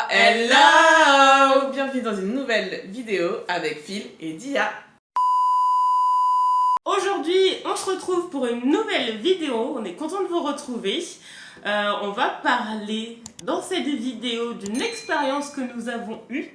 Hello! Bienvenue dans une nouvelle vidéo avec Phil et Dia. Aujourd'hui, on se retrouve pour une nouvelle vidéo. On est content de vous retrouver. On va parler dans cette vidéo d'une expérience que nous avons eue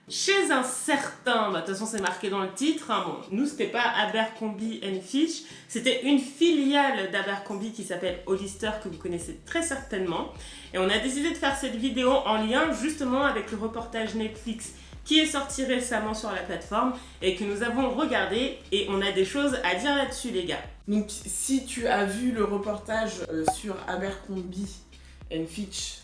chez un certain, de toute façon c'est marqué dans le titre, hein, bon, nous c'était pas Abercrombie & Fitch, c'était une filiale d'Abercrombie qui s'appelle Hollister, que vous connaissez très certainement. Et on a décidé de faire cette vidéo en lien justement avec le reportage Netflix qui est sorti récemment sur la plateforme et que nous avons regardé, et on a des choses à dire là-dessus les gars. Donc si tu as vu le reportage sur Abercrombie & Fitch,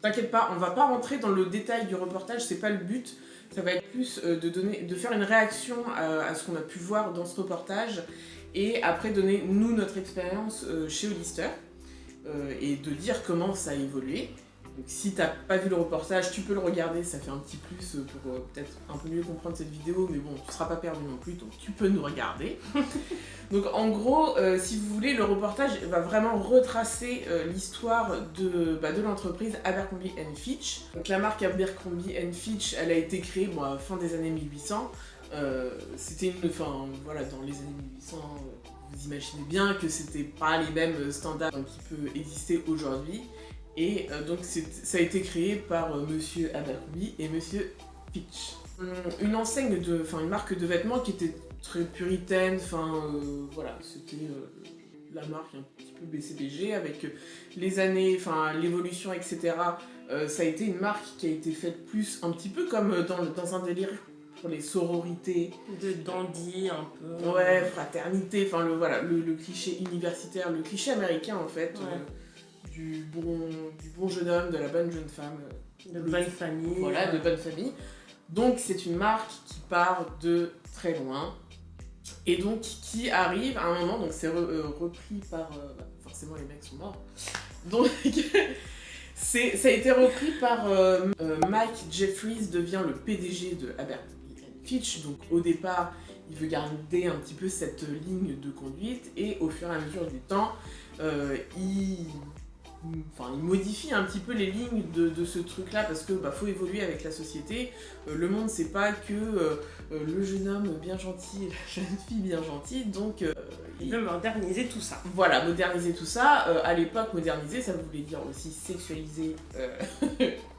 t'inquiète pas, on va pas rentrer dans le détail du reportage, c'est pas le but. Ça va être plus de faire une réaction à ce qu'on a pu voir dans ce reportage et après donner nous notre expérience chez Hollister et de dire comment ça a évolué. Donc si t'as pas vu le reportage, tu peux le regarder, ça fait un petit plus pour peut-être un peu mieux comprendre cette vidéo, mais bon, tu seras pas perdu non plus, donc tu peux nous regarder. Donc en gros, si vous voulez, le reportage va vraiment retracer l'histoire de l'entreprise Abercrombie & Fitch. Donc la marque Abercrombie & Fitch, elle a été créée à la fin des années 1800. C'était dans les années 1800, vous imaginez bien que c'était pas les mêmes standards qui peuvent exister aujourd'hui. Et donc ça a été créé par monsieur Abercrombie et monsieur Fitch. Une enseigne, une marque de vêtements qui était très puritaine, c'était la marque un petit peu BCBG avec les années, l'évolution, etc. Ça a été une marque qui a été faite plus un petit peu comme dans un délire pour les sororités. De dandy un peu. Ouais, fraternité, le cliché universitaire, le cliché américain en fait. Ouais. Du bon jeune homme, de la bonne jeune femme. De bonne famille. Voilà, de bonne famille. Donc c'est une marque qui part de très loin. Et donc qui arrive à un moment, donc c'est repris par... forcément les mecs sont morts. Donc ça a été repris par Mike Jeffries, devient le PDG de Abercrombie & Fitch. Donc au départ, il veut garder un petit peu cette ligne de conduite. Et au fur et à mesure du temps, il modifie un petit peu les lignes de ce truc-là parce que faut évoluer avec la société. Le monde, c'est pas que le jeune homme bien gentil et la jeune fille bien gentille, donc... il veut moderniser tout ça. Voilà, moderniser tout ça. À l'époque, moderniser, ça voulait dire aussi sexualiser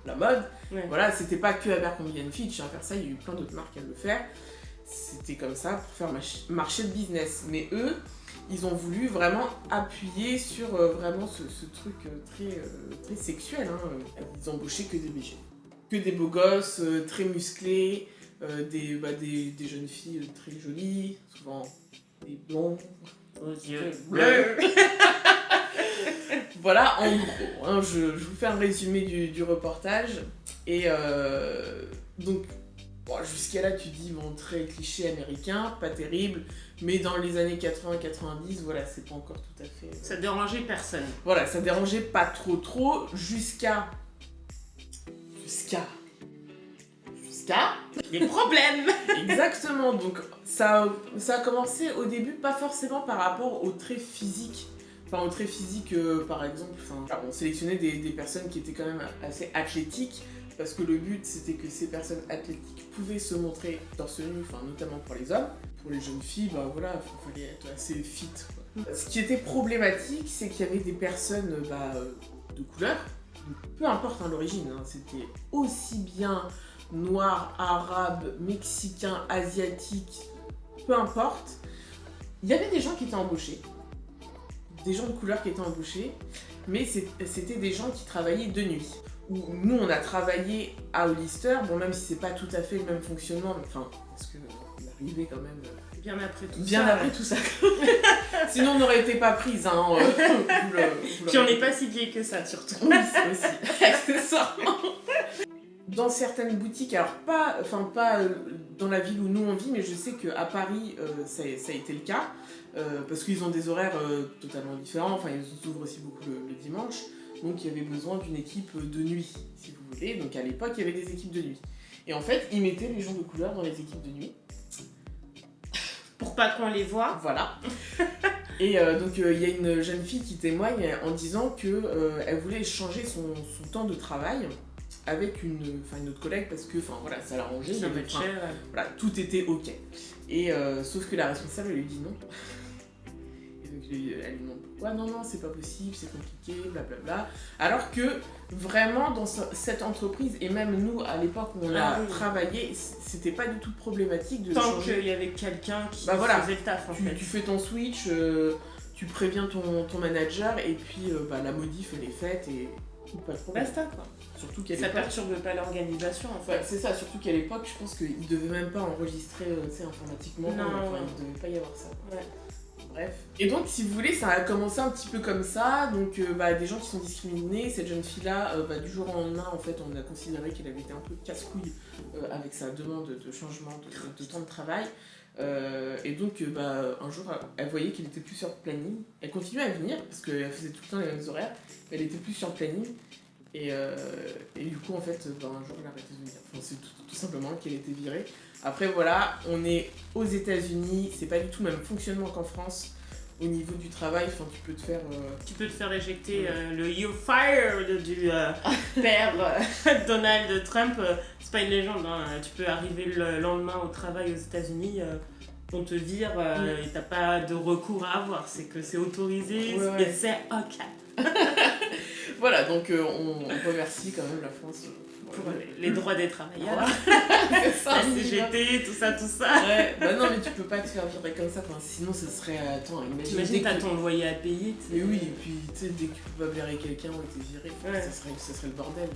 la mode. Ouais. Voilà, c'était pas que Abercrombie & Fitch, faire ça, il y a eu plein d'autres marques à le faire. C'était comme ça pour faire marcher le business. Mais eux, ils ont voulu vraiment appuyer sur vraiment ce truc très sexuel. Ils embauchaient que des BG. Que des beaux gosses, très musclés, des jeunes filles très jolies, souvent des blonds aux yeux bleus. Voilà, en gros, je vous fais un résumé du reportage. Et donc, jusqu'à là, tu dis, très cliché américain, pas terrible. Mais dans les années 80-90, voilà, c'est pas encore tout à fait... Ça dérangeait personne. Voilà, ça dérangeait pas trop, jusqu'à... Les problèmes. Exactement, donc ça a commencé au début, pas forcément par rapport aux traits physiques. Aux traits physiques, par exemple, on sélectionnait des personnes qui étaient quand même assez athlétiques, parce que le but, c'était que ces personnes athlétiques pouvaient se montrer torse nu, notamment pour les hommes. Pour les jeunes filles, il fallait être assez fit, quoi. Ce qui était problématique, c'est qu'il y avait des personnes de couleur, peu importe l'origine, c'était aussi bien noir, arabe, mexicain, asiatique, peu importe. Il y avait des gens qui étaient embauchés, des gens de couleur qui étaient embauchés, mais c'était des gens qui travaillaient de nuit. Où nous, on a travaillé à Hollister, même si c'est pas tout à fait le même fonctionnement, parce que on est arrivé quand même... Bien après tout ça. Sinon, on n'aurait été pas prise. Puis on n'est pas si vieille que ça, surtout. Oui, aussi. Accessoirement. Dans certaines boutiques, alors pas dans la ville où nous on vit, mais je sais qu'à Paris, ça a été le cas, parce qu'ils ont des horaires totalement différents, ils ouvrent aussi beaucoup le dimanche, donc il y avait besoin d'une équipe de nuit, si vous voulez. Donc à l'époque, il y avait des équipes de nuit. Et en fait, ils mettaient les gens de couleur dans les équipes de nuit. Pour pas qu'on les voit. Voilà. Et donc il y a une jeune fille qui témoigne en disant qu'elle voulait changer son temps de travail avec une autre collègue parce que voilà, ça l'arrangeait. Ça va être cher. Voilà, tout était ok. Et sauf que la responsable elle lui dit non. Et donc elle lui demande pourquoi. Non, c'est pas possible, c'est compliqué, blablabla. Alors que vraiment dans cette entreprise, et même nous à l'époque où on a travaillé, c'était pas du tout problématique de tant changer. qu'il y avait quelqu'un qui voilà, faisait le taf en fait. Tu fais ton switch, tu préviens ton manager et puis la modif elle est faite et pas de problème. Basta quoi. Surtout qu'à ça l'époque, perturbe pas l'organisation en fait. ouais, c'est ça, surtout qu'à l'époque, je pense qu'ils devaient même pas enregistrer informatiquement. Non, il devait pas y avoir ça. Ouais. Bref. Et donc, si vous voulez, ça a commencé un petit peu comme ça. Donc, des gens qui sont discriminés. Cette jeune fille-là, du jour au lendemain, en fait, on a considéré qu'elle avait été un peu casse-couille avec sa demande de changement de temps de travail. Et donc, un jour, elle voyait qu'elle était plus sur le planning. Elle continuait à venir parce qu'elle faisait tout le temps les mêmes horaires. Mais elle était plus sur le planning. Et du coup, en fait, un jour, elle a arrêté de venir. Enfin, c'est tout simplement qu'elle était virée. Après, voilà, on est aux États-Unis, c'est pas du tout le même fonctionnement qu'en France. Au niveau du travail, tu peux te faire... Tu peux te faire éjecter le You Fired du père Donald Trump. C'est pas une légende, hein. Tu peux arriver le lendemain au travail aux États-Unis, on te vire et t'as pas de recours à avoir. C'est que c'est autorisé et c'est ok. Voilà, donc on remercie quand même la France pour les droits des travailleurs. C'est ça, la CGT, tout ça. Ouais, non, mais tu peux pas te faire virer comme ça, sinon ce serait... Attends, imagine t'as ton loyer à payer. Mais oui, et puis tu sais, dès que tu peux pas blairer quelqu'un ou t'es viré, ça serait le bordel.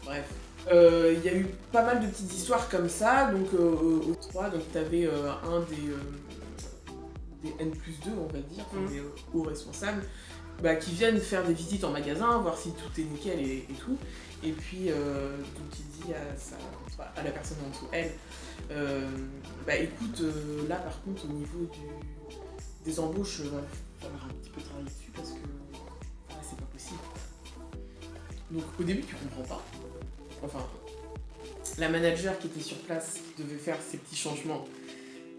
Bref. Il y a eu pas mal de petites histoires comme ça, donc au 3, donc t'avais un des N+2, on va dire, des hauts responsables, qui viennent faire des visites en magasin, voir si tout est nickel et tout. Et puis, donc il dit à la personne en dessous, elle, écoute, là par contre, au niveau des embauches, va falloir un petit peu travailler dessus parce que c'est pas possible. Donc au début, tu comprends pas. Enfin, la manager qui était sur place, qui devait faire ces petits changements,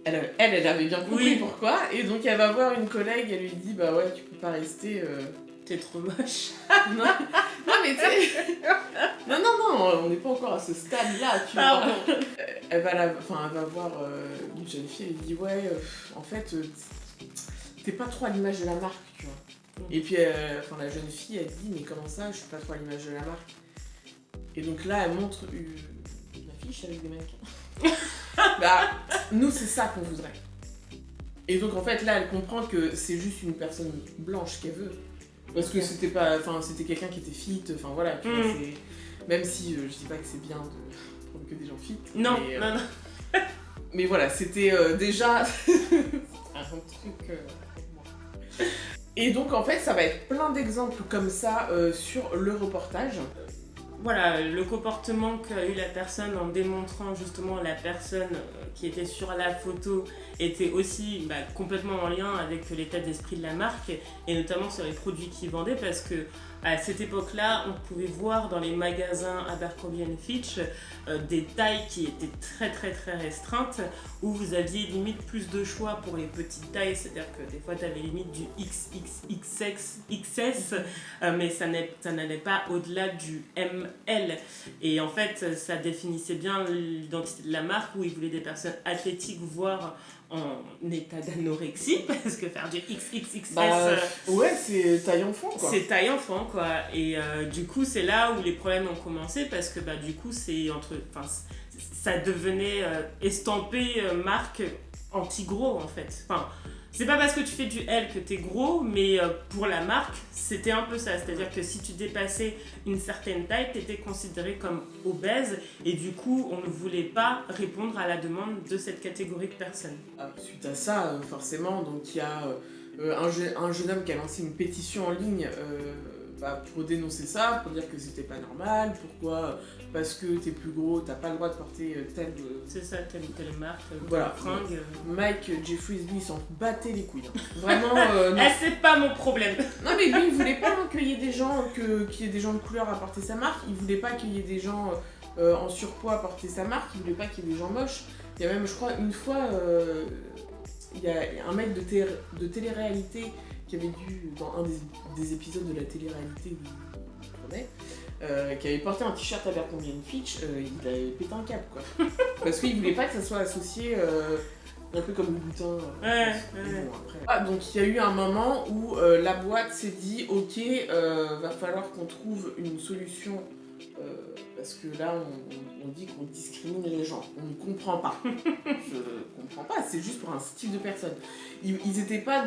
elle avait bien compris pourquoi, et donc elle va voir une collègue, elle lui dit ouais, tu peux pas rester, t'es trop moche. non mais tu sais, non, on n'est pas encore à ce stade-là, tu vois. Elle va voir une jeune fille, elle lui dit ouais, en fait, t'es pas trop à l'image de la marque, tu vois. Et puis, la jeune fille, elle dit mais comment ça, je suis pas trop à l'image de la marque. Et donc là, elle montre une affiche avec des mannequins. Nous, c'est ça qu'on voudrait. Et donc, en fait, là, elle comprend que c'est juste une personne blanche qu'elle veut. Parce que c'était quelqu'un qui était fit, voilà. Tu vois, même si je dis pas que c'est bien de prendre que des gens fit. Non. Mais voilà, c'était déjà un truc... Et donc, en fait, ça va être plein d'exemples comme ça sur le reportage. Voilà, le comportement qu'a eu la personne en démontrant justement la personne qui était sur la photo était aussi complètement en lien avec l'état d'esprit de la marque et notamment sur les produits qu'ils vendaient parce que à cette époque-là, on pouvait voir dans les magasins Abercrombie & Fitch des tailles qui étaient très très très restreintes où vous aviez limite plus de choix pour les petites tailles, c'est-à-dire que des fois tu avais limite du XS, mais ça n'allait pas au-delà du ML. Et en fait, ça définissait bien l'identité de la marque où ils voulaient des personnes athlétiques, voire en état d'anorexie, parce que faire du XXXS... ouais, c'est taille enfant, quoi. C'est taille enfant, quoi. Et du coup, c'est là où les problèmes ont commencé, parce que du coup, ça devenait estampé marque anti-gros, en fait. C'est pas parce que tu fais du L que t'es gros, mais pour la marque, c'était un peu ça. C'est-à-dire que si tu dépassais une certaine taille, t'étais considéré comme obèse et du coup, on ne voulait pas répondre à la demande de cette catégorie de personnes. Suite à ça, forcément, donc il y a un jeune homme qui a lancé une pétition en ligne pour dénoncer ça, pour dire que c'était pas normal, pourquoi parce que t'es plus gros, t'as pas le droit de porter telle... C'est ça, telle marque, voilà. Fringue. Mike Jeffries, lui, il s'en battait les couilles. Hein. Vraiment... c'est pas mon problème. Non mais lui, il voulait pas qu'il y ait des gens, qu'il y ait des gens de couleur à porter sa marque, il voulait pas qu'il y ait des gens en surpoids à porter sa marque, il voulait pas qu'il y ait des gens moches. Il y a même, je crois, une fois, il y a un mec de télé-réalité qui avait dû, dans un des épisodes de la télé-réalité où il tournait, qui avait porté un t-shirt Abercrombie & Fitch, il avait pété un câble, quoi. Parce qu'il voulait pas que ça soit associé un peu comme le boutin. Ouais. Bon, après. Donc il y a eu un moment où la boîte s'est dit ok, va falloir qu'on trouve une solution parce que là on dit qu'on discrimine les gens. On ne comprend pas. Je comprends pas, c'est juste pour un style de personne. Ils étaient pas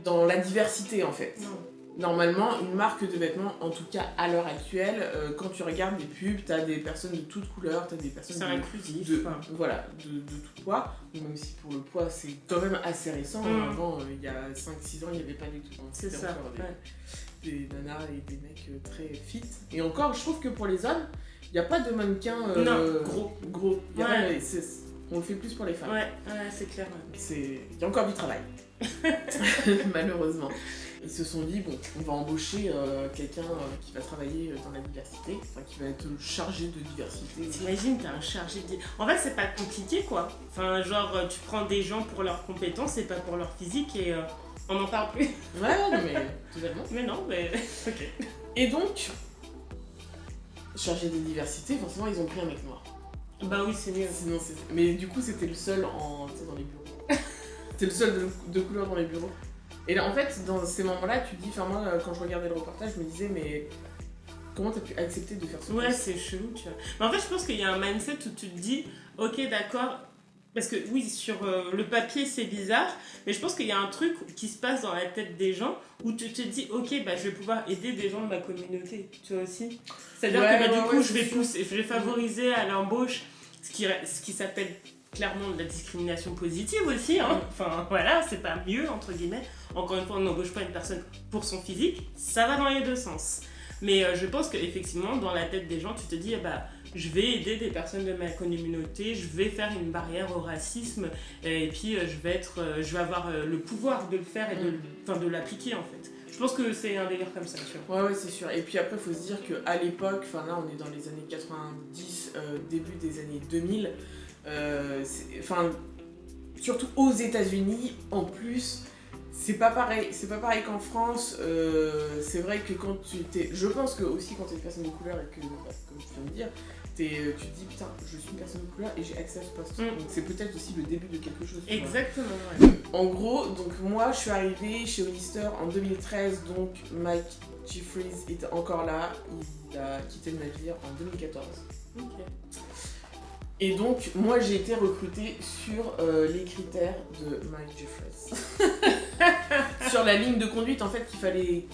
dans la diversité en fait. Non. Normalement, une marque de vêtements, en tout cas à l'heure actuelle, quand tu regardes des pubs, t'as des personnes de toutes couleurs, t'as des personnes c'est inclusif. Voilà, de tout poids. Même si pour le poids, c'est quand même assez récent. Avant, il y a 5-6 ans, il n'y avait pas du tout. C'est ça. Des nanas et des mecs très fit. Et encore, je trouve que pour les hommes, il n'y a pas de mannequin gros. On le fait plus pour les femmes. Ouais, c'est clair. Il y a encore du travail. Malheureusement. Ils se sont dit, bon, on va embaucher quelqu'un qui va travailler dans la diversité, enfin qui va être chargé de diversité. T'imagines, t'es un chargé de... En fait, c'est pas compliqué, quoi. Enfin, genre, tu prends des gens pour leurs compétences et pas pour leur physique et on n'en parle plus. Ouais, non, mais totalement. Mais non, mais... Ok. Et donc, chargé de diversité, forcément, ils ont pris un mec noir. Bah oui, c'est mieux. Sinon, mais du coup, c'était le seul dans les bureaux. C'était le seul de couleur dans les bureaux. Et là, en fait, dans ces moments-là, tu te dis, enfin moi, quand je regardais le reportage, je me disais, mais comment t'as pu accepter de faire ça? Ouais, c'est chelou, tu vois. Mais en fait, je pense qu'il y a un mindset où tu te dis, ok, d'accord, parce que oui, sur le papier, c'est bizarre, mais je pense qu'il y a un truc qui se passe dans la tête des gens où tu te dis, ok, bah, je vais pouvoir aider des gens de ma communauté, tu vois aussi. C'est-à-dire que du coup, je vais favoriser à l'embauche ce qui s'appelle clairement de la discrimination positive aussi, hein. Enfin voilà, c'est pas mieux entre guillemets. Encore une fois, on n'embauche pas une personne pour son physique, ça va dans les deux sens. Mais je pense qu'effectivement, dans la tête des gens, tu te dis, je vais aider des personnes de ma communauté, je vais faire une barrière au racisme, et puis je vais avoir le pouvoir de le faire et de l'appliquer en fait. Je pense que c'est un délire comme ça, tu vois. Ouais, c'est sûr. Et puis après, il faut se dire qu'à l'époque, enfin là, on est dans les années 90, début des années 2000, surtout aux États-Unis, en plus, c'est pas pareil qu'en France. C'est vrai que quand je pense que aussi quand t'es une personne de couleur et que, comme tu viens de dire, tu te dis putain, je suis une personne de couleur et j'ai accès à ce poste. Donc c'est peut-être aussi le début de quelque chose. Exactement. Ouais. En gros, donc moi je suis arrivée chez Hollister en 2013, donc Mike Jeffries était encore là, il a quitté le navire en 2014. Ok. Et donc, moi, j'ai été recrutée sur les critères de Mike Jeffries. Sur la ligne de conduite, en fait, qu'il fallait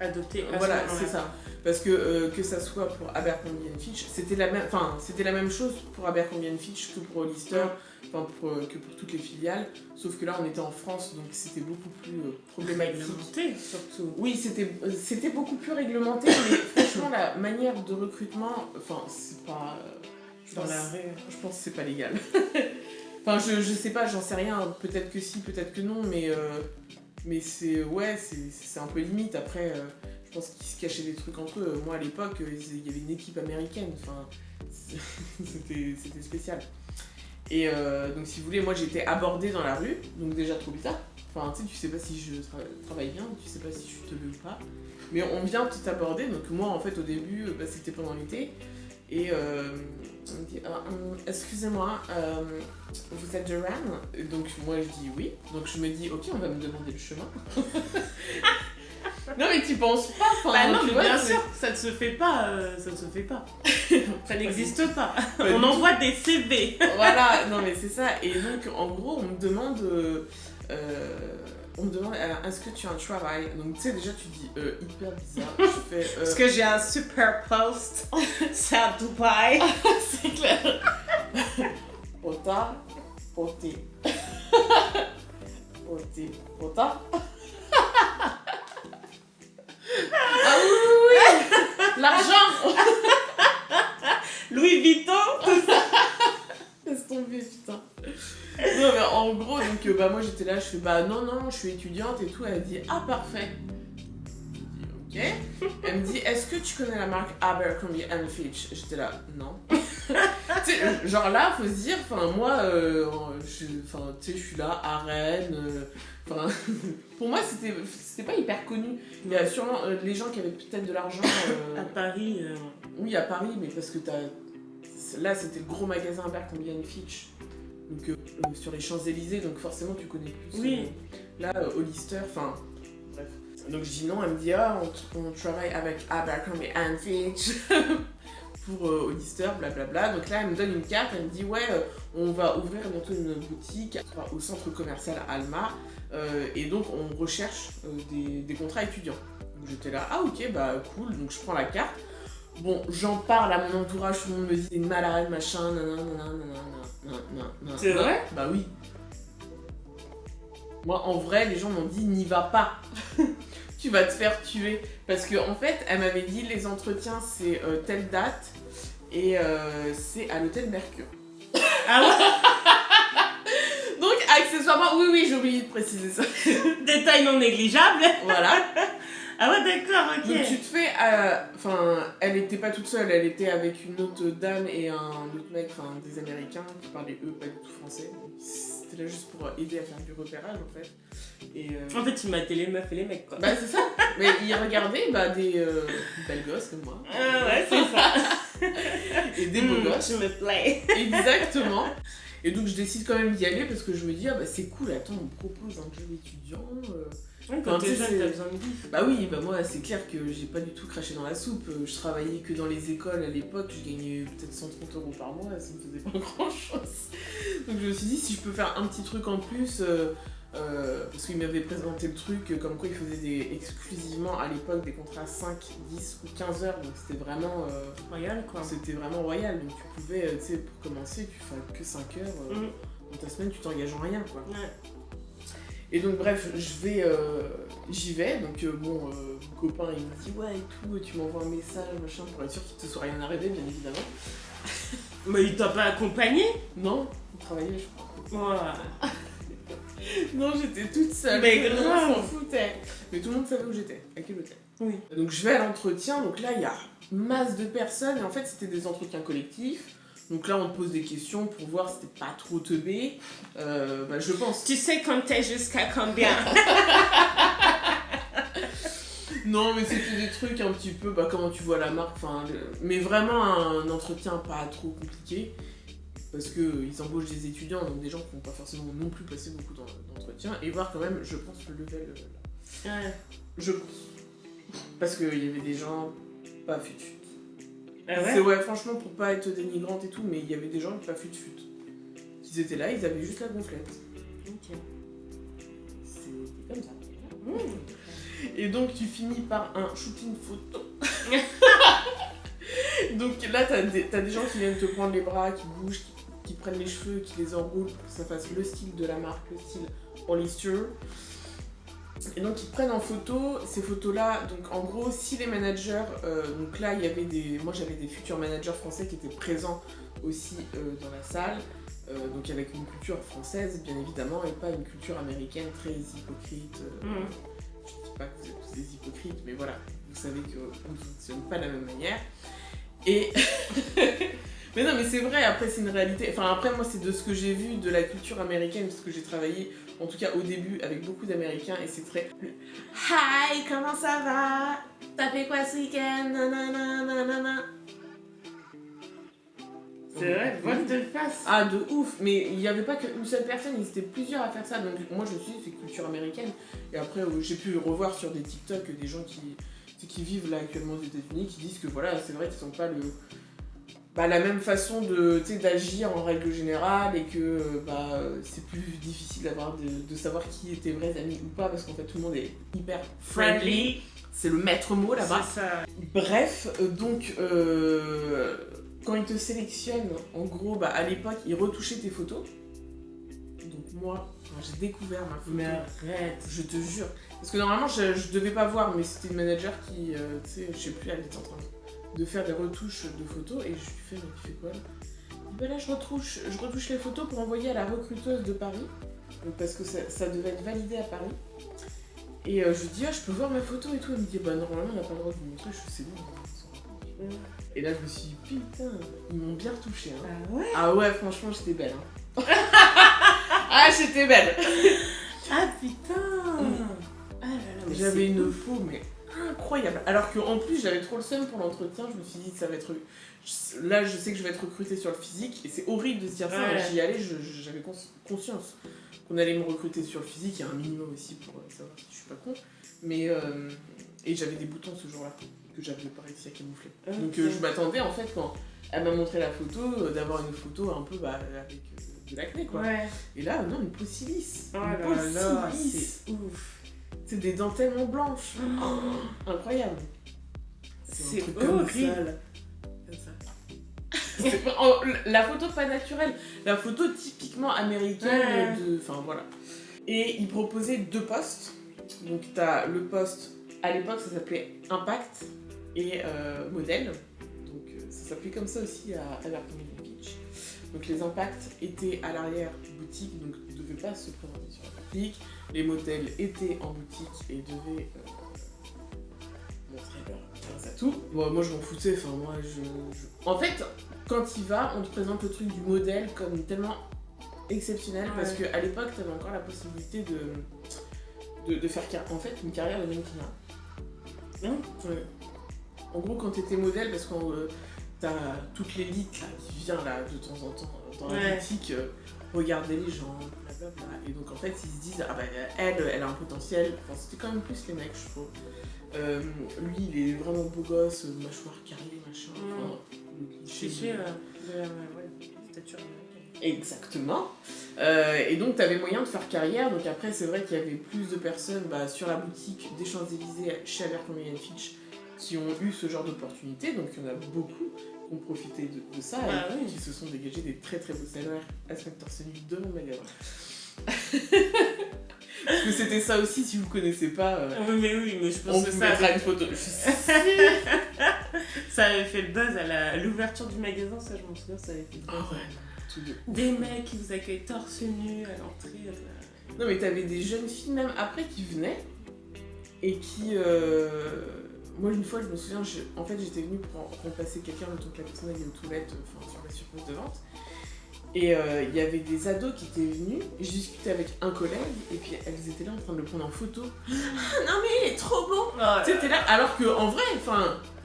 adopter. Voilà, c'est ça. Parce que ça soit pour Abercrombie & Fitch, c'était la même chose pour Abercrombie & Fitch que pour Hollister, que pour toutes les filiales. Sauf que là, on était en France, donc c'était beaucoup plus problématique. Réglementé, surtout. Oui, c'était beaucoup plus réglementé, mais franchement, la manière de recrutement, c'est pas... Je pense que c'est pas légal. Enfin, je sais pas, j'en sais rien. Peut-être que si, peut-être que non, mais c'est un peu limite. Après, je pense qu'ils se cachaient des trucs entre eux. Moi, à l'époque, il y avait une équipe américaine. Enfin, c'était spécial. Et donc, si vous voulez, moi, j'étais abordée dans la rue, donc déjà trop bizarre. Enfin, tu sais pas si je travaille bien, tu sais pas si je te veux ou pas. Mais on vient t'aborder. Donc, moi, en fait, au début, c'était pendant l'été. Et on me dit excusez-moi, vous êtes de Rennes? Donc moi je dis oui. Donc je me dis ok, on va me demander le chemin. Non mais tu penses pas? Bah non, mais bien sûr, ça ne se fait pas. Ça n'existe pas. On envoie des CV. Voilà, non mais c'est ça. Et donc en gros on me demande est-ce que tu as un travail? Donc tu sais déjà tu dis hyper bizarre. Je fais parce que j'ai un super post. C'est à Dubaï. C'est clair. Pota. Ah oui. L'argent. Louis Vuitton. Laisse tomber, putain. Non mais en gros, donc moi j'étais là, je fais non, je suis étudiante et tout. Elle a dit parfait. Je dis ok. Elle me dit, est-ce que tu connais la marque Abercrombie & Fitch? J'étais là, non. Tu sais, genre là, faut se dire, enfin moi, je suis là à Rennes. Pour moi, c'était pas hyper connu. Il y a sûrement les gens qui avaient peut-être de l'argent. À Paris. Oui, à Paris, mais parce que là, c'était le gros magasin Abercrombie & Fitch. Donc sur les Champs-Élysées, donc forcément tu connais plus. Oui. Là, Hollister, enfin, bref. Donc je dis non, elle me dit ah, on travaille avec Abercrombie & Fitch pour Hollister, blablabla. Donc là, elle me donne une carte, elle me dit ouais, on va ouvrir bientôt une boutique au centre commercial Alma, et donc on recherche des contrats étudiants. Donc j'étais là, ah ok, bah cool, donc je prends la carte. Bon, j'en parle à mon entourage, tout le monde me dit t'es malade, machin, nanana. C'est vrai? Bah oui. Moi, en vrai, les gens m'ont dit n'y va pas. Tu vas te faire tuer. Parce que en fait, elle m'avait dit les entretiens c'est telle date et c'est à l'hôtel Mercure. Ah ouais? Donc accessoirement, oui, j'ai oublié de préciser ça. Détail non négligeable. Voilà. Ah ouais, d'accord, ok. Donc tu te fais, elle était pas toute seule, elle était avec une autre dame et un autre mec, enfin des Américains qui parlaient eux pas du tout français. C'était là juste pour aider à faire du repérage en fait. Et, En fait, tu matais les meufs et les mecs quoi. Bah c'est ça. Mais ils regardaient des belles gosses comme moi. Ouais, c'est ça. Et des beaux gosses. Je me plais. Exactement. Et donc je décide quand même d'y aller parce que je me dis ah bah c'est cool, attends on me propose un job étudiant. Quand t'es jeune, t'as besoin de vivre. Bah oui, bah moi c'est clair que j'ai pas du tout craché dans la soupe. Je travaillais que dans les écoles à l'époque, je gagnais peut-être 130 € par mois, ça me faisait pas grand chose. Donc je me suis dit si je peux faire un petit truc en plus, parce qu'il m'avait présenté le truc comme quoi il faisait exclusivement à l'époque des contrats 5, 10 ou 15 heures, donc c'était vraiment royal quoi. C'était vraiment royal, donc tu pouvais, tu sais, pour commencer, tu fais que 5 heures, dans ta semaine tu t'engages en rien quoi. Ouais. Et donc bref, j'y vais, donc mon copain il me dit ouais et tout, tu m'envoies un message machin pour être sûr qu'il te soit rien arrivé bien évidemment. Mais il t'a pas accompagné? Non, il travaillait je crois. Ouais. Non, j'étais toute seule, Mais on grave. s'en foutait. Mais tout le monde savait où j'étais, à quel hôtel. Oui. Donc je vais à l'entretien, donc là il y a masse de personnes et en fait c'était des entretiens collectifs. Donc là, on te pose des questions pour voir si t'es pas trop teubé. Je pense. Tu sais compter jusqu'à combien? Non, mais c'était des trucs un petit peu, comment tu vois la marque, mais vraiment un entretien pas trop compliqué. Parce qu'ils embauchent des étudiants, donc des gens qui n'ont pas forcément non plus passé beaucoup d'entretiens. Et voir quand même, je pense, le level. Ouais. Je pense. Parce qu'il y avait des gens pas fut-fut. Ah ouais? Franchement, pour pas être dénigrante et tout, mais il y avait des gens pas fut-fut. Ils étaient là, ils avaient juste la gonflette. Ok. C'était comme ça. Et donc, tu finis par un shooting photo. Donc là, t'as des gens qui viennent te prendre les bras, qui bougent, qui prennent les cheveux, qui les enroulent pour que ça fasse le style de la marque, le style Hollister. Et donc ils prennent en photo ces photos-là. Donc en gros, si les managers, donc là il y avait moi j'avais des futurs managers français qui étaient présents aussi dans la salle, donc avec une culture française bien évidemment et pas une culture américaine très hypocrite. Je ne dis pas que vous êtes tous des hypocrites, mais voilà, vous savez qu'on ne fonctionne pas de la même manière. Et mais non, mais c'est vrai, après c'est une réalité. Enfin après moi c'est de ce que j'ai vu de la culture américaine parce que j'ai travaillé en tout cas au début avec beaucoup d'Américains et c'est très hi, comment ça va? T'as fait quoi ce week-end? Nanana. C'est vrai, volte de face. Ah de ouf, mais il n'y avait pas qu'une seule personne, ils étaient plusieurs à faire ça. Donc moi je me suis dit c'est culture américaine. Et après j'ai pu revoir sur des TikTok des gens qui vivent là actuellement aux États-Unis qui disent que voilà, c'est vrai qu'ils n'ont pas la même façon d'agir en règle générale et que c'est plus difficile de savoir qui est tes vrais amis ou pas parce qu'en fait tout le monde est hyper friendly. C'est le maître mot là-bas. C'est ça. Bref, donc quand ils te sélectionnent, en gros, à l'époque, ils retouchaient tes photos. Donc moi, quand j'ai découvert ma photo, Mais arrête. je te jure. Parce que normalement, je devais pas voir, mais c'était une manager qui, je sais plus, elle était en train de faire des retouches de photos. Et je lui fais, mais tu fais quoi là? Il dit, là, je retouche les photos pour envoyer à la recruteuse de Paris. Donc, parce que ça devait être validé à Paris. Et je lui dis, ah, je peux voir ma photo et tout. Elle me dit, bah normalement, on n'a pas le droit de vous montrer. Je fais, c'est bon. Et là, je me suis dit, putain, ils m'ont bien retouché. Hein. Ah ouais? Ah ouais, franchement, j'étais belle. Hein. Ah, j'étais belle. Ah putain. Ah là là, mais J'avais c'est une ouf. peau, mais incroyable. Alors qu'en plus, j'avais trop le seum pour l'entretien. Je me suis dit, ça va être. Là, je sais que je vais être recrutée sur le physique. Et c'est horrible de se dire ça. Ouais. Moi, j'y allais, j'avais conscience qu'on allait me recruter sur le physique. Il y a un minimum aussi pour savoir si je suis pas con. Mais. Et j'avais des boutons ce jour-là que j'avais pas réussi à camoufler. Okay. Donc je m'attendais en fait, quand elle m'a montré la photo, d'avoir une photo un peu avec de l'acné quoi. Ouais. Et là, non, une peau si lisse. Oh Une peau là là, si lisse. c'est ouf. C'est des dents tellement blanches. Oh, incroyable. C'est un truc comme horrible. ça, là. Comme ça. C'est pas- la photo pas naturelle. La photo typiquement américaine Ouais. de... Enfin voilà. Et il proposait 2 postes. Donc t'as le poste, à l'époque ça s'appelait Impact et Modèle. Donc ça s'appelait comme ça aussi à Abercrombie Fitch. Donc les impacts étaient à l'arrière boutique, donc ils ne devaient pas se présenter sur la boutique. Les modèles étaient en boutique et devaient montrer leur atout. Bon, moi je m'en foutais, enfin moi En fait, quand il va, on te présente le truc du modèle comme tellement exceptionnel parce qu'à l'époque t'avais encore la possibilité de faire en fait une carrière de mannequinat. Ouais. En gros, quand t'étais modèle, parce que t'as toute l'élite là, qui vient là de temps en temps dans la boutique regarder les gens, blablabla. Et donc en fait, ils se disent, ah bah elle a un potentiel. Enfin, c'était quand même plus les mecs, je trouve. Lui, il est vraiment beau gosse, mâchoire carrée, machin. Enfin, le cliché de la stature américaine. Exactement. Et donc, tu avais moyen de faire carrière. Donc, après, c'est vrai qu'il y avait plus de personnes sur la boutique des Champs-Élysées chez Abercrombie & Fitch qui ont eu ce genre d'opportunité. Donc, il y en a beaucoup qui ont profité de ça et qui se sont dégagés des très très beaux salaires à se mettre torse nu devant le magasin. Parce que c'était ça aussi, si vous connaissez pas. Oui, mais je pense on que vous ça mettra une photo. ça avait fait le buzz à l'ouverture du magasin, ça je m'en souviens, ça avait fait le buzz. Oh ouais. Des mecs qui vous accueillent torse nu à l'entrée. Non mais t'avais des jeunes filles même après qui venaient et qui... Moi une fois je me souviens, en fait j'étais venue pour remplacer quelqu'un le temps que la personne allait aux toilettes sur la surface de vente. Et il y avait des ados qui étaient venus, et je discutais avec un collègue et puis elles étaient là en train de le prendre en photo. Ah, non mais il est trop beau. Tu sais, t'es là, alors qu'en vrai,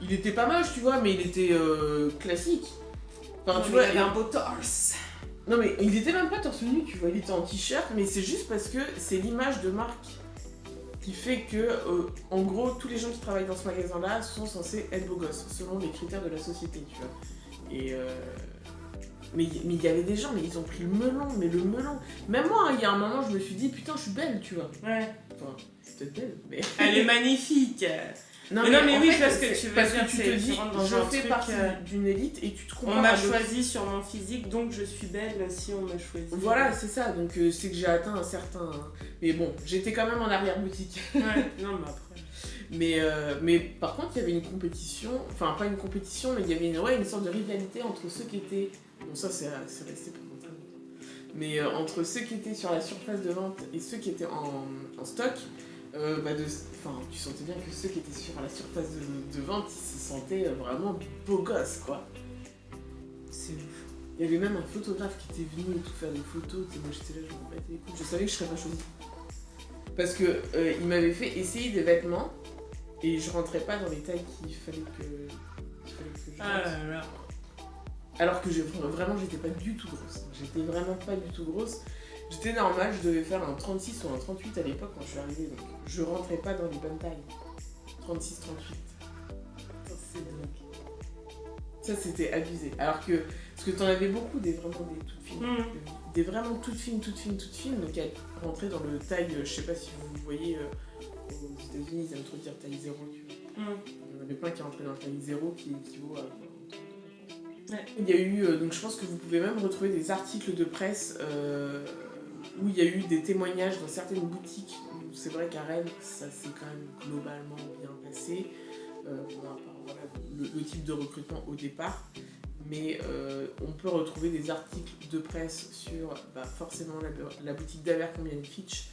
il était pas moche tu vois, mais il était classique. Enfin, tu vois, il avait un beau torse. Non mais il était même pas torse nu, tu vois, il était en t-shirt, mais c'est juste parce que c'est l'image de marque qui fait que, en gros, tous les gens qui travaillent dans ce magasin-là sont censés être beaux gosses, selon les critères de la société, tu vois. Et mais il y avait des gens, mais ils ont pris le melon, Même moi, il y a un moment, je me suis dit, putain, je suis belle, tu vois. Ouais. Enfin, je suis peut-être belle, mais... Elle est magnifique. Non, mais oui, fait, parce que tu veux parce dire, que tu te dis, je fais partie d'une élite et tu te compares. On m'a choisi sur mon physique, donc je suis belle si on m'a choisi. Voilà, c'est ça. Donc c'est que j'ai atteint un certain. Mais bon, j'étais quand même en arrière-boutique. Ouais, non, mais après. Mais par contre, il y avait une compétition. Enfin, pas une compétition, mais il y avait une sorte de rivalité entre ceux qui étaient. Bon, ça, c'est resté pendant très longtemps. Mais entre ceux qui étaient sur la surface de vente et ceux qui étaient en stock. Tu sentais bien que ceux qui étaient sur la surface de vente, ils se sentaient vraiment beaux gosses, quoi. C'est ouf. Il y avait même un photographe qui était venu et tout faire des photos. Moi j'étais là, je me battais les couilles. Je savais que je serais pas choisie. Parce que il m'avait fait essayer des vêtements et je rentrais pas dans les tailles qu'il fallait que je Ah là là. Alors que vraiment j'étais pas du tout grosse. J'étais vraiment pas du tout grosse. J'étais normale, je devais faire un 36 ou un 38 à l'époque quand je suis arrivée, donc je rentrais pas dans les bonnes tailles. 36, 38. C'est dingue. Ça c'était abusé. Alors que, parce que t'en avais beaucoup des toutes fines. Des vraiment toutes fines, donc elles rentraient dans le taille, je sais pas si vous voyez, aux États-Unis ils aiment trop dire taille 0. Il y en avait plein qui rentraient dans le taille 0 qui équivaut à... Ouais. Il y a eu, donc je pense que vous pouvez même retrouver des articles de presse où il y a eu des témoignages dans certaines boutiques. C'est vrai qu'à Rennes, ça s'est quand même globalement bien passé, le type de recrutement au départ. Mais on peut retrouver des articles de presse sur forcément la boutique d'Abercrombie & Fitch,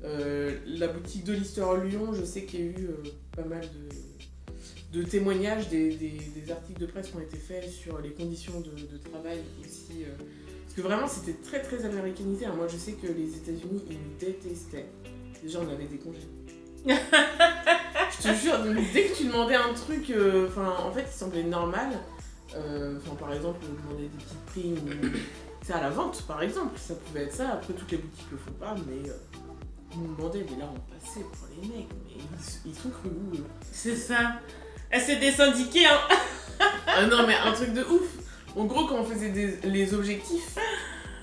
La boutique de Lister Lyon, je sais qu'il y a eu pas mal de témoignages, des articles de presse qui ont été faits sur les conditions de travail aussi. Parce que vraiment, c'était très très américanisé. Moi, je sais que les États-Unis, ils nous détestaient. Déjà, on avait des congés. Je te jure, donc, dès que tu demandais un truc, en fait, il semblait normal. Par exemple, demander des petites primes, c'est à la vente, par exemple. Ça pouvait être ça. Après, toutes les boutiques le font pas, mais ils nous demandaient. Mais là, on passait pour les mecs. Mais ils sont crus où, eux. C'est ça. C'est des syndiqués, hein. Ah non, mais un truc de ouf. En gros, quand on faisait les objectifs,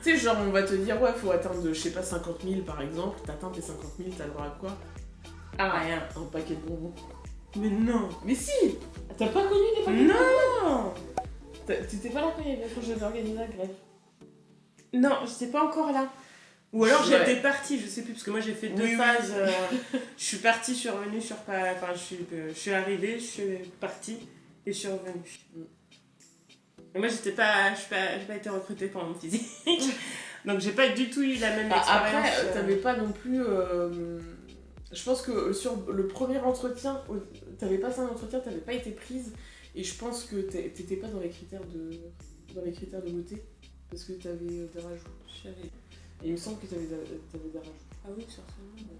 tu sais, genre, on va te dire, ouais, faut atteindre, je sais pas, 50 000 par exemple. T'atteins tes 50 000, t'as le droit à quoi? Ah, rien. Un paquet de bonbons. Mais non. Mais si. T'as pas connu des paquets de bonbons? Non. T'étais pas là quand il y avait le projet d'organiser la grève? Non, j'étais pas encore là. Ou alors j'étais partie, je sais plus, parce que moi j'ai fait deux phases. Je suis partie, je suis revenue, je suis arrivée, je suis partie et je suis revenue. Et moi j'ai pas été recrutée pour mon physique. Donc j'ai pas du tout eu la même expérience. Après, t'avais pas non plus... Je pense que sur le premier entretien, t'avais passé un entretien, t'avais pas été prise. Et je pense que t'étais pas dans les critères de beauté. Parce que t'avais des rajouts. Et il me semble que t'avais des rajouts. Ah oui, certainement.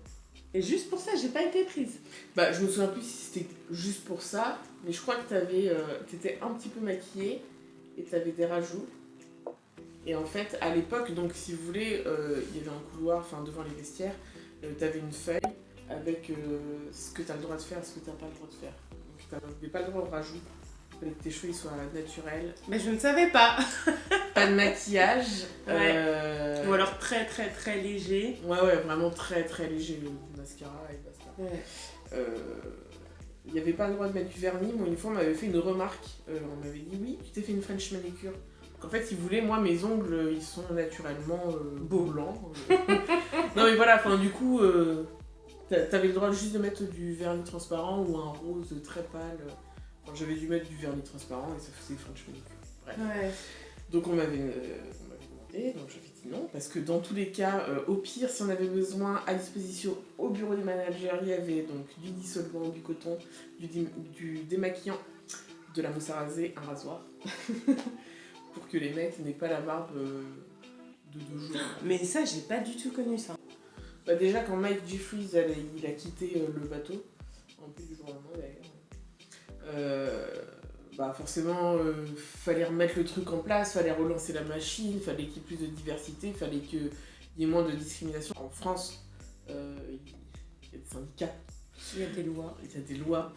Et juste pour ça, j'ai pas été prise. Bah, je me souviens plus si c'était juste pour ça, mais je crois que t'étais un petit peu maquillée et t'avais des rajouts. Et en fait, à l'époque, donc si vous voulez, il y avait un couloir devant les vestiaires, t'avais une feuille avec ce que t'as le droit de faire et ce que t'as pas le droit de faire. Donc t'avais pas le droit au rajout. Il fallait que tes cheveux ils soient naturels. Mais je ne savais pas. Pas de maquillage. Ouais. Ou alors très très très léger. Ouais, vraiment très très léger, le mascara et basta. Ouais. Il n'y avait pas le droit de mettre du vernis. Moi, une fois, on m'avait fait une remarque. On m'avait dit, oui, tu t'es fait une French manicure. Donc, en fait, si vous voulez, moi, mes ongles, ils sont naturellement beaux blancs. Non, mais voilà, du coup, t'avais le droit juste de mettre du vernis transparent ou un rose très pâle. J'avais dû mettre du vernis transparent et ça faisait French manicure. Bref. Ouais. Donc on m'avait demandé, donc j'avais dit non, parce que dans tous les cas, au pire, si on avait besoin à disposition au bureau des managers, il y avait donc du dissolvant, du coton, du démaquillant, de la mousse à raser, un rasoir, pour que les mecs n'aient pas la barbe de 2 jours. Mais ça, j'ai pas du tout connu ça. Bah déjà, quand Mike Jeffries il a quitté le bateau, en plus du jour au lendemain d'ailleurs, forcément, fallait remettre le truc en place, fallait relancer la machine, fallait qu'il y ait plus de diversité, fallait qu'il y ait moins de discrimination. En France, il y a des syndicats. Il y a des lois. Il y a des lois.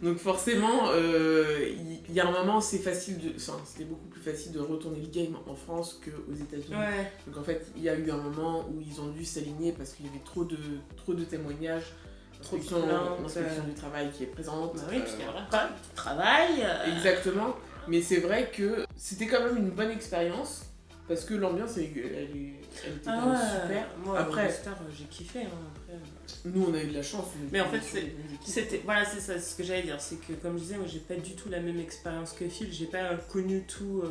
Donc forcément, il y a un moment, c'était beaucoup plus facile de retourner le game en France qu'aux États-Unis. Ouais. Donc en fait, il y a eu un moment où ils ont dû s'aligner parce qu'il y avait trop de témoignages. L'inspection du travail qui est présente. Bah oui, parce qu'il y a pas de travail. Exactement. Mais c'est vrai que c'était quand même une bonne expérience parce que l'ambiance, elle était quand même super. Moi, après, Star, j'ai kiffé. Après. Nous, on a eu de la chance. Mais en fait, c'est ça, ce que j'allais dire. C'est que, comme je disais, moi, j'ai pas du tout la même expérience que Phil. J'ai pas connu tout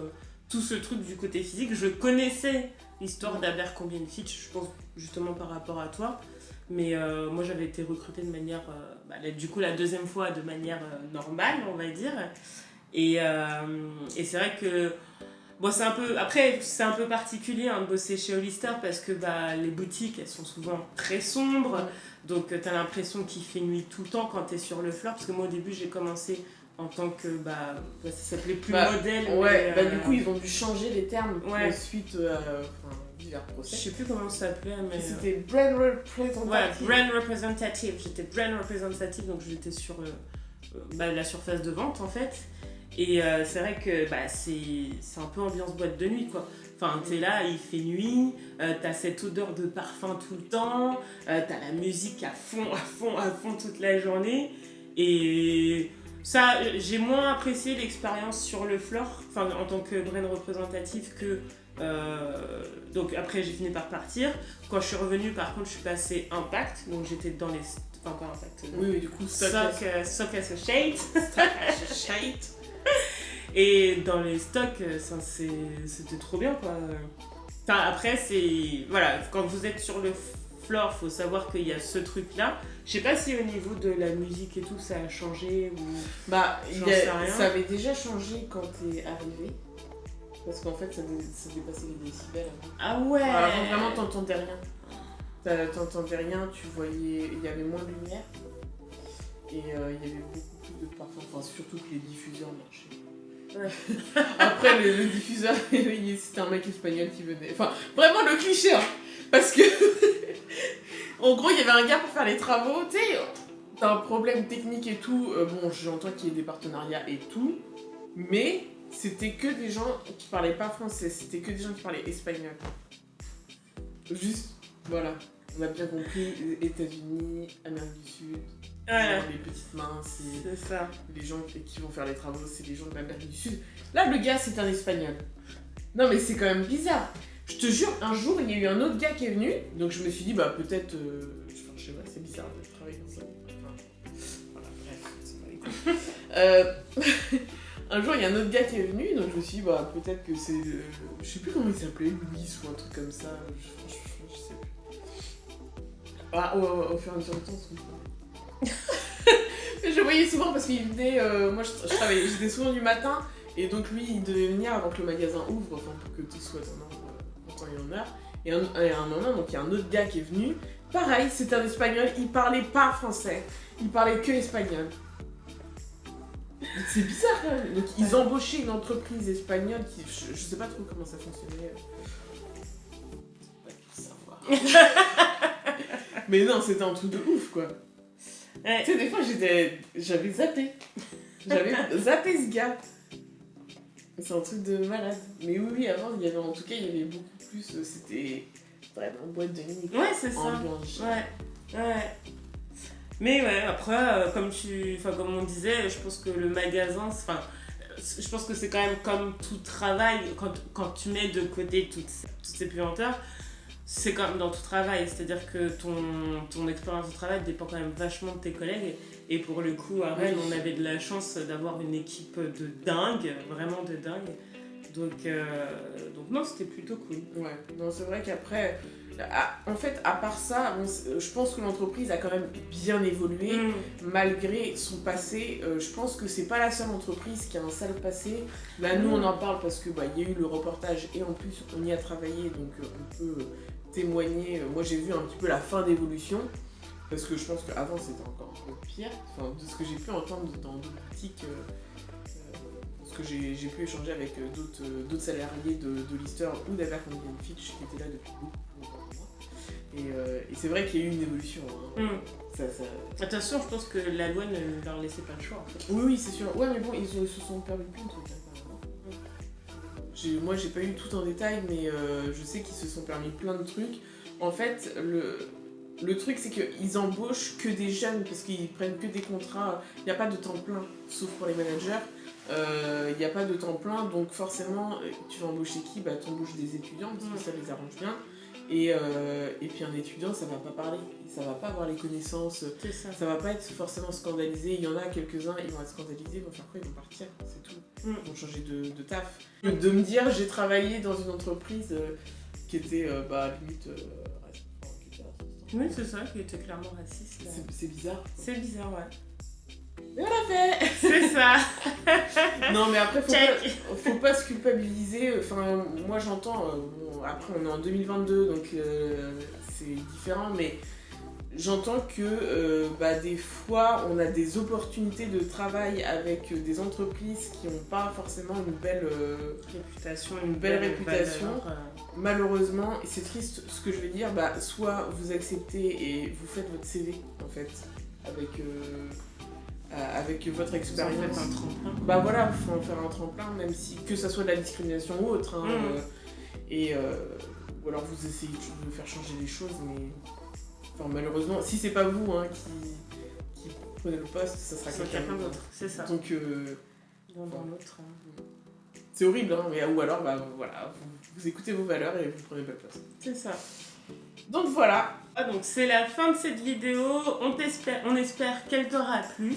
ce truc du côté physique. Je connaissais l'histoire d'Abercrombie & Fitch, je pense, justement par rapport à toi. Mais moi j'avais été recrutée de manière, du coup la deuxième fois de manière normale on va dire. Et c'est vrai que c'est un peu particulier de bosser chez Hollister parce que les boutiques elles sont souvent très sombres. Donc t'as l'impression qu'il fait nuit tout le temps quand t'es sur le floor. Parce que moi au début j'ai commencé en tant que, ça s'appelait plus modèle. Ouais, du coup ils ont dû changer les termes suite divers procès. Je sais plus comment ça s'appelait, mais... C'était brand representative. Ouais, brand representative. J'étais brand representative, donc j'étais sur la surface de vente en fait. Et c'est vrai que c'est un peu ambiance boîte de nuit quoi. Enfin, t'es là, il fait nuit, t'as cette odeur de parfum tout le temps, t'as la musique à fond toute la journée. Et ça, j'ai moins apprécié l'expérience sur le floor, en tant que brand représentative que... donc après j'ai fini par partir. Quand je suis revenue par contre je suis passée Impact, donc j'étais dans les... Enfin pas Impact, oui, du coup Stock Associate. Et dans les stocks, c'était trop bien quoi. Enfin après c'est... Voilà, quand vous êtes sur le Flore, faut savoir qu'il y a ce truc-là. Je sais pas si au niveau de la musique et tout, ça a changé ou... Bah, J'en sais rien. ça avait déjà changé quand t'es arrivé. Parce qu'en fait, ça dépassait les décibels avant. Ah ouais. Avant, vraiment, t'entendais rien. T'entendais rien, tu voyais... Il y avait moins de lumière. Et il y avait beaucoup plus de parfums. Enfin, surtout que les diffuseurs marchaient. Ouais. Après, le diffuseur, c'était un mec espagnol qui venait. Enfin, vraiment le cliché, hein. Parce que, en gros, il y avait un gars pour faire les travaux. Tu sais, t'as un problème technique et tout. Bon, j'entends qu'il y ait des partenariats et tout. Mais c'était que des gens qui parlaient pas français. C'était que des gens qui parlaient espagnol. Juste, voilà. On a bien compris, États-Unis, Amérique du Sud. Ouais. Genre, les petites mains, C'est ça. les gens qui vont faire les travaux, c'est les gens de l'Amérique du Sud. Là, le gars, c'est un espagnol. Non, mais c'est quand même bizarre. Je te jure, un jour, il y a eu un autre gars qui est venu. Donc, je me suis dit, bah, peut-être. Je sais pas, c'est bizarre de travailler comme ça. Enfin, voilà, bref, c'est pas les couilles. Un jour, il y a un autre gars qui est venu. Donc, je me suis dit, bah, peut-être que c'est. Je sais plus comment il s'appelait, Louis ou un truc comme ça. Franchement, je sais plus. Ah, au fur et à mesure du temps, on se comprend. Je le voyais souvent parce qu'il venait. Moi, je travaillais, j'étais souvent du matin. Et donc, lui, il devait venir avant que le magasin ouvre, enfin, pour que tout soit en temps et en heure. Et à un moment, donc, il y a un autre gars qui est venu. Pareil, c'était un espagnol, il parlait pas français. Il parlait que espagnol. C'est bizarre, quand même. Donc, ils embauchaient une entreprise espagnole qui. Je sais pas trop comment ça fonctionnait. Pas tout savoir. Mais non, c'était un truc de ouf, quoi. Ouais. Tu sais, des fois, j'avais zappé. J'avais zappé ce gars. C'est un truc de malade. Mais oui, avant, il y avait beaucoup plus. C'était vraiment boîte de nuit. Ouais, c'est ça. Ambiance. Ouais. Mais ouais, après, comme on disait, je pense que le magasin, je pense que c'est quand même comme tout travail, quand tu mets de côté toutes ces puanteurs, c'est comme dans tout travail, c'est-à-dire que ton expérience de travail dépend quand même vachement de tes collègues. Et pour le coup, à Rennes, on avait de la chance d'avoir une équipe de dingue, vraiment de dingue. Donc non, c'était plutôt cool. Ouais, non, c'est vrai qu'après, en fait, à part ça, je pense que l'entreprise a quand même bien évolué, malgré son passé. Je pense que c'est pas la seule entreprise qui a un sale passé. Là, nous, on en parle parce que y a eu le reportage et en plus, on y a travaillé, donc on peut témoigner. Moi, j'ai vu un petit peu la fin d'évolution. Parce que je pense qu'avant c'était encore un peu pire, enfin, de ce que j'ai pu entendre dans d'autres boutiques, parce que j'ai pu échanger avec d'autres salariés de Lister ou d'Abercrombie & Fitch qui étaient là depuis beaucoup plus longtemps que moi. Et c'est vrai qu'il y a eu une évolution. Hein. Attention, je pense que la loi ne leur laissait pas le choix en fait. Oui, c'est sûr. Ouais, mais bon, ils se sont permis plein de trucs. Moi j'ai pas eu tout en détail, mais je sais qu'ils se sont permis plein de trucs. En fait, le truc, c'est qu'ils embauchent que des jeunes parce qu'ils prennent que des contrats. Il n'y a pas de temps plein, sauf pour les managers. Il n'y a pas de temps plein, donc forcément, tu vas embaucher qui ? Tu embauches des étudiants parce que ça les arrange bien. Et puis un étudiant, ça va pas parler, ça va pas avoir les connaissances, ça va pas être forcément scandalisé. Il y en a quelques-uns, ils vont être scandalisés, ils vont faire quoi ? Ils vont partir, c'est tout. Ils vont changer de taf. De me dire, j'ai travaillé dans une entreprise qui était limite. Oui, c'est ça, qui était clairement raciste. C'est bizarre. C'est bizarre, ouais. Mais on l'a fait. C'est ça. Non, mais après, faut pas se culpabiliser. Enfin, moi, j'entends... après, on est en 2022, donc c'est différent, mais j'entends que des fois, on a des opportunités de travail avec des entreprises qui n'ont pas forcément une belle réputation. Malheureusement, et c'est triste ce que je vais dire, soit vous acceptez et vous faites votre CV, en fait, avec votre expérience. Vous faites un tremplin. Voilà, il faut en faire un tremplin, même si, que ça soit de la discrimination ou autre. Hein, ou alors vous essayez de faire changer les choses, mais malheureusement, si c'est pas vous qui prenez le poste, ça sera quelqu'un d'autre. C'est ça. Donc, dans l'autre. C'est horrible, hein, ou alors vous écoutez vos valeurs et vous prenez pas le poste. C'est ça. Donc voilà. Donc c'est la fin de cette vidéo. On espère qu'elle t'aura plu.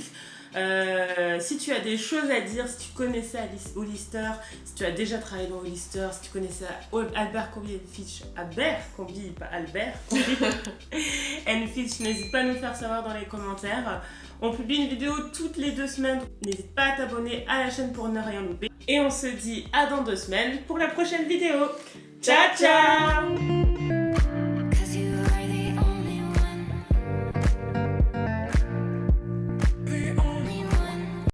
Si tu as des choses à dire, si tu connaissais Hollister, si tu as déjà travaillé dans Hollister, si tu connaissais Abercrombie Fitch, Abercrombie, pas Albert, Fitch, n'hésite pas à nous faire savoir dans les commentaires. On publie une vidéo toutes les 2 semaines. N'hésite pas à t'abonner à la chaîne pour ne rien louper. Et on se dit à dans 2 semaines pour la prochaine vidéo. Ciao, ciao!